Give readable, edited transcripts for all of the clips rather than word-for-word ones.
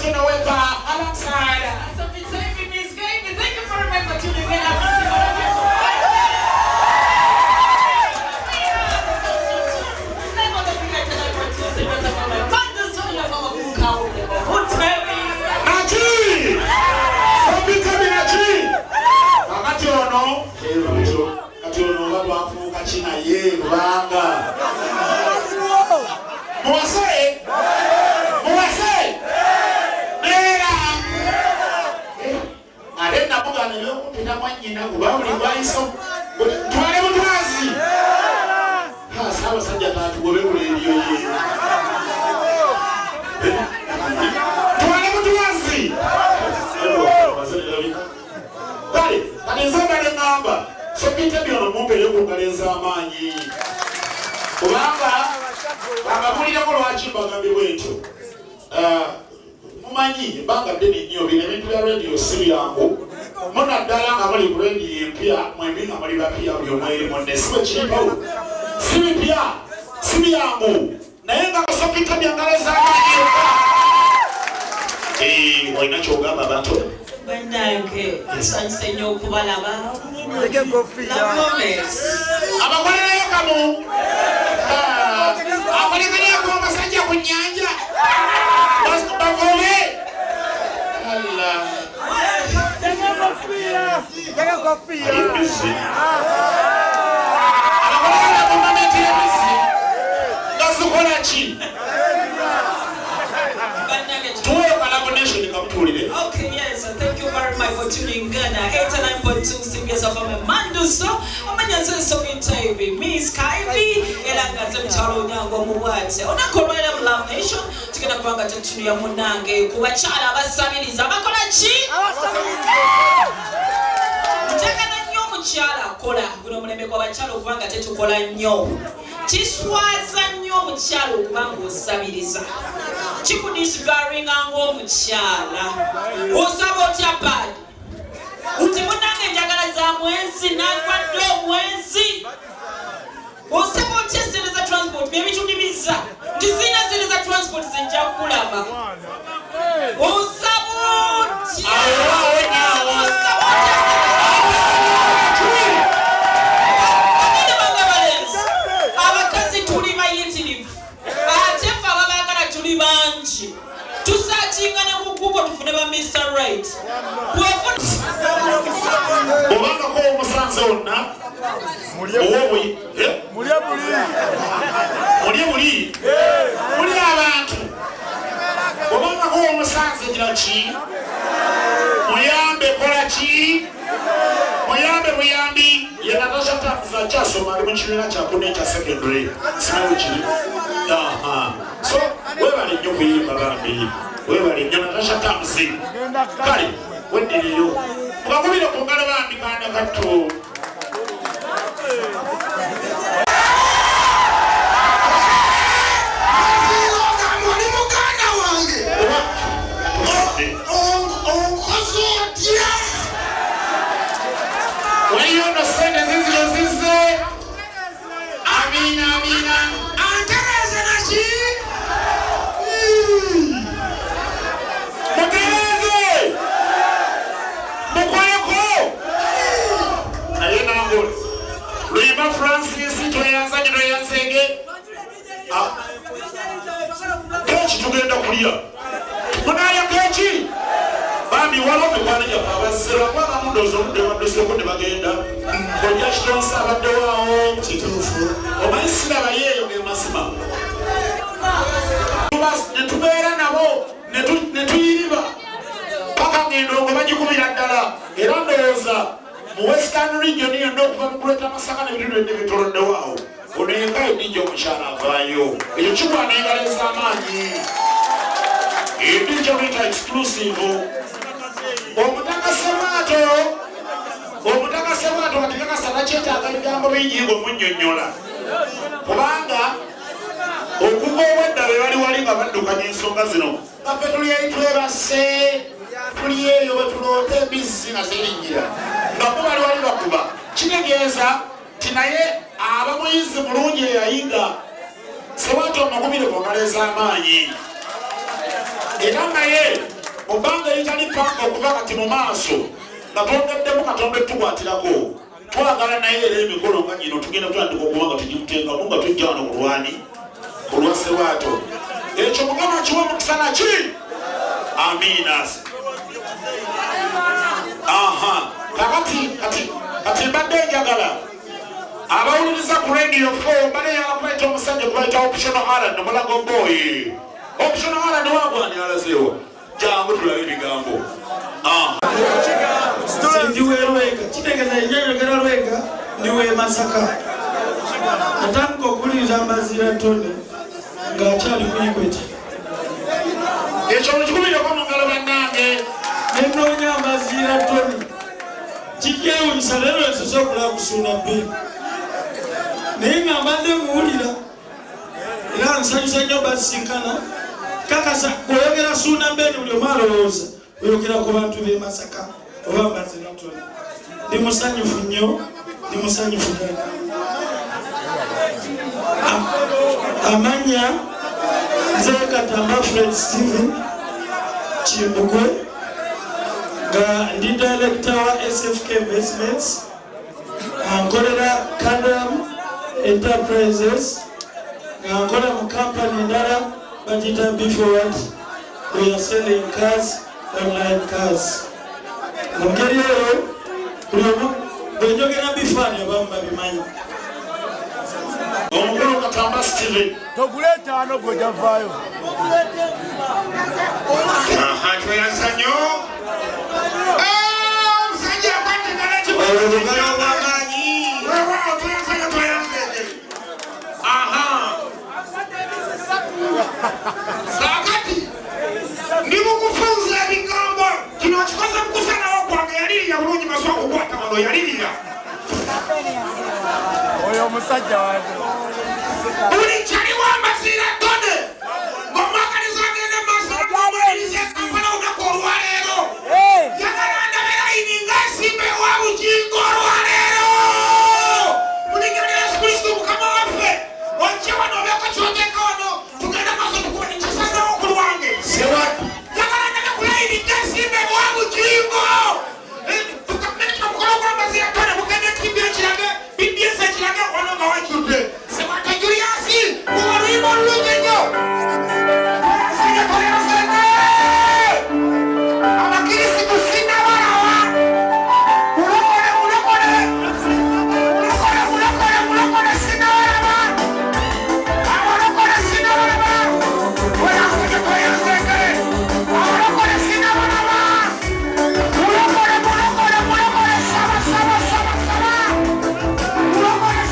Martin Weber alongside. So Miss Gravy, thank you very much for tuning in. Mumanyi banga deni nyo bine bintu bya radio siri yangu mona dala nga bali radio empia mwembi nga bali bapia byo mweri monne sibe chipo sibi pia sibi yangu naye nga kasopita byangaleza amanyi wainachogamba bato bandange sanse nyo kubalaba Leke kofia abakolerayo kamu akolekereye ku masajja ku nyanja bavole Allah Leke kofia abakolera ku mameti y'ebisi gazukola ki tuweyo collaboration kamutulire. Okay, yes, thank you very much for tuning in. 89.2 Singers of Manduso. Amanyanse Sovita hivi Miss Kaivi elangaze mchalo nyango muwate. Onakolera mu Love Nation tikenda kubanga tetunu ya munange kubachala abasabiriza bakola ki? Ntakana nnyo mukyala kola guno mulembe kwa bachala kubanga tetukola nnyo. Kiswaza nnyo mukyala okubanga osabiriza. Chikudisgaringa ng'omukyala osaba otya padi uti munange njagala za mwezi nakwadde omwezi osaba otya sente za transport byebitundimiza tizina sente za transport zenja kulaba osaba otya abakazi tuli bayitirivu ate fe ababagala tuli bangi tusakinga ne kukubo tufune ba Mr. Right Obanga ko omusanze wonna mulye abantu obanga ko omusanze gira ki muyambe kola ki muyambe muyambi yenatasha takuza kyasoma ali mu kibiina kyakuna ekya secondary sinawo kiri so webale nnyo kuyimba bambi webale nnyo natasha tamuzi kale weddiriro mukakubire ku ngalo bambi kaanda katto Francis toyanza jino yansenge kechi tugenda kulia munaya kechi bambi walope kwana ya babazira kwa mudozo wadoseko ne bagenda kojja kitonsa abadde waawo kituufu omayisira bayeyo ge masima netubeera nabo netuyiriba paka ng'endongo bagikubira ddala era ndowooza mu Western region yonna okuva mu kuleta Masaka n'ebintu byonna bitolodde waawo ono yenka edijja omukyala avaayo ekyo kigwana engalo ez'amaanyi edijja buyita exclusive omutaka Semaato katikakasa takyetaaga bigambo bingi ng'omunnyonnyola kubanga okuva obwedda be bali wali nga baddukanya ensonga zino kaffe tuli eri twebase tuli eyo bwetuloota ebizzi nga zerinnyira nga bo bali wali bakuba kitegeeza ti naye aba muyizi mulungi eyayiga Semaato omukubire ku ngalo ez'amaanyi era naye Mubanga yitali panga okuva kati mu maaso nga twongeddemu Katonda tukwatirako twagala naye era emikolo nga gino tugenda tutandika okuba nga tugimutengamu nga tujja wano ku lwani ku lwa Ssebaato ekyo Mukama kiwa mukisa naki amiina kati mbadde njagala abawuliriza ku radio 4 baleyala kubaita omusajja kubaita optional Alan Mulago boy optional Alan wagwani alazeewo jangu tulabe ebigambo ndiwe Lwega kitegeeza enjayogera Lwega ndiwe Masaka atandika okuwuliriza Mbazira Tony ng'akyali ku Equity ekyo mukikubirireko mu ngalo bannange nenoonya Mbazira Tony kikyewunyisa leero ensosa okulaba kusuuna bbiri naye nga mbadde muwulira era nsanyusa nnyo basisinkana kakasa bw'oyogera suuna mbeni buli omu alowooza oyogera ku bantu b'e Masaka oba Mbazira Tony ndi musanyufu nnyo ndi musanyufu ddala amanya nze Katamba Fred Steven Kimbugwe nga ndi director wa SFK Investments nkolera Kadam Enterprises nga nkola mu company endala bagiyita B-Forward we are selling cars, online cars mu ngeri eyo buli omu bwenjogera bifaani abamu babimanyi omukulu Katamba Steven Toguletaano gwejavaayo. tweyanza nnyo omusajja akwatagala kiolugalo lw'amaanyi weewaawo tweyanzanya tweyanzenge kaakati ndi mukufunza ebigambo kino kikoze mukusanawo gwange yalirira bulungi maswa okukwata wano yalirira Oyo omusajja wange. buli kyaliwo Mbazira Tony ng'omwakaliza agenda maaso n'omwaliriza Kampala olunaku olwaleero yagala ndabera ini ng'asimba ewa bugingo olwaleero mulinnya lya Yesu Kristo Mukama waffe ojje wano obeeko kyoteeka wano tugenda maaso tukuba nikyasazeewo ku lwange yagala ndabe kulayini ng'asimba ewa bugingo tukameka mukolo gwa Mbazira Tony mugende tibbi ekirage BBS ekirage wano nga wajjudde Ssebaato Julius kuba luyimba olulungi ennyo abakirisitu sinnabalawa mulokole sinnabalaba abalokole sinnabalaba weyanseke tweyanzeke abalokole sinnabalaba mulokole saba mulokole saba mulokole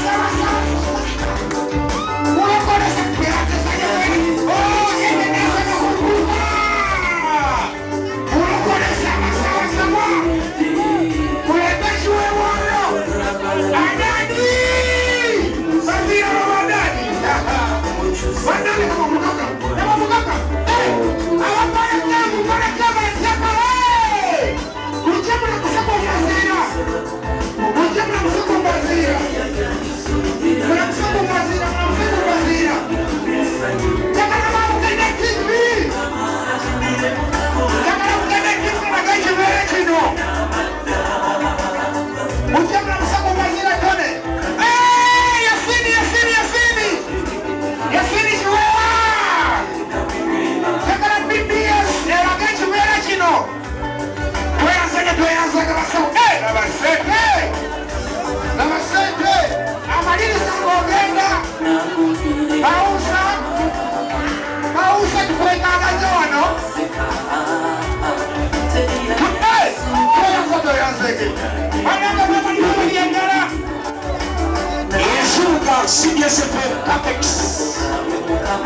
CDSP Capex.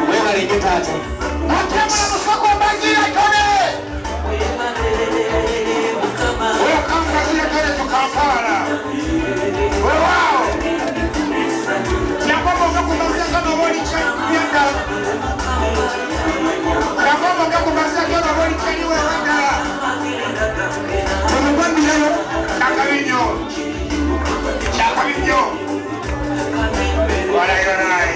Where are you at? Welcome Mbazira Tony to Kampala. Wow. Nyambo mnakumbaza kama wali chanyenda. Nyambo mnakumbaza kama wali chanywa wanda. Tumubambi leo nakabinyo. Chakabinyo. Walai.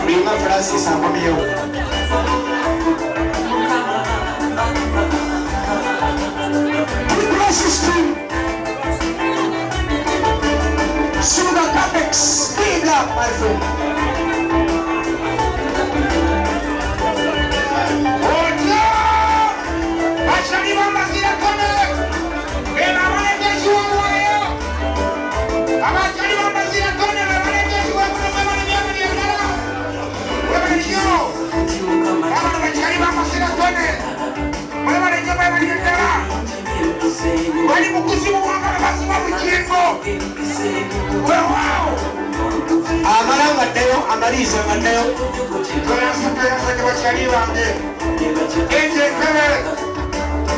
Prima Francis Amamiyo. Speed up, my friend. Amaliza Mateo. Kuna siku ya sasa kwa chali wange. Enje kebe.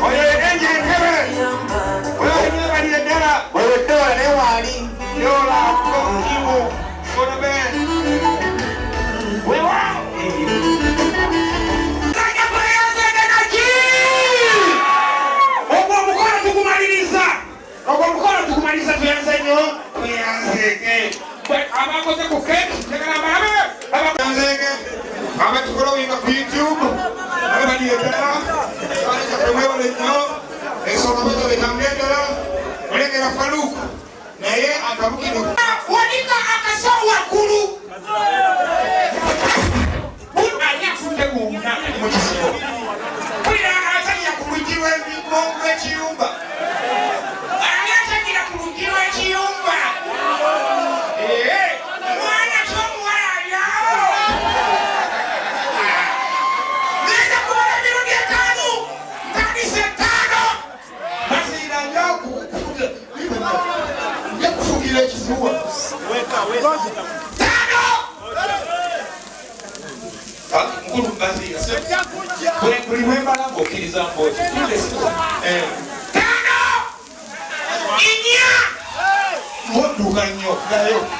Oye enje kebe. Oye ni bali ndara. Oye toa ne wali. Yola ko kibu. Kona be. Wewe wao. Kaka baya zeka ki. Ogo mkono tukumaliza. Ogo mkono tukumaliza tuanze nyo. Tuanze abakoze ku keke tekana babe abakonzeke abatukolo winga ku YouTube abali edala bali kafewe wale nyo esoma bato betamendala olengera Faruku naye akabukino wanika akasawa kulu buna yafunde gumna mu kisiro kuya azanya kumujiwe bikongwe chiyumba ayatanyira kumujiwe chiyumba Tano! Inya! What do you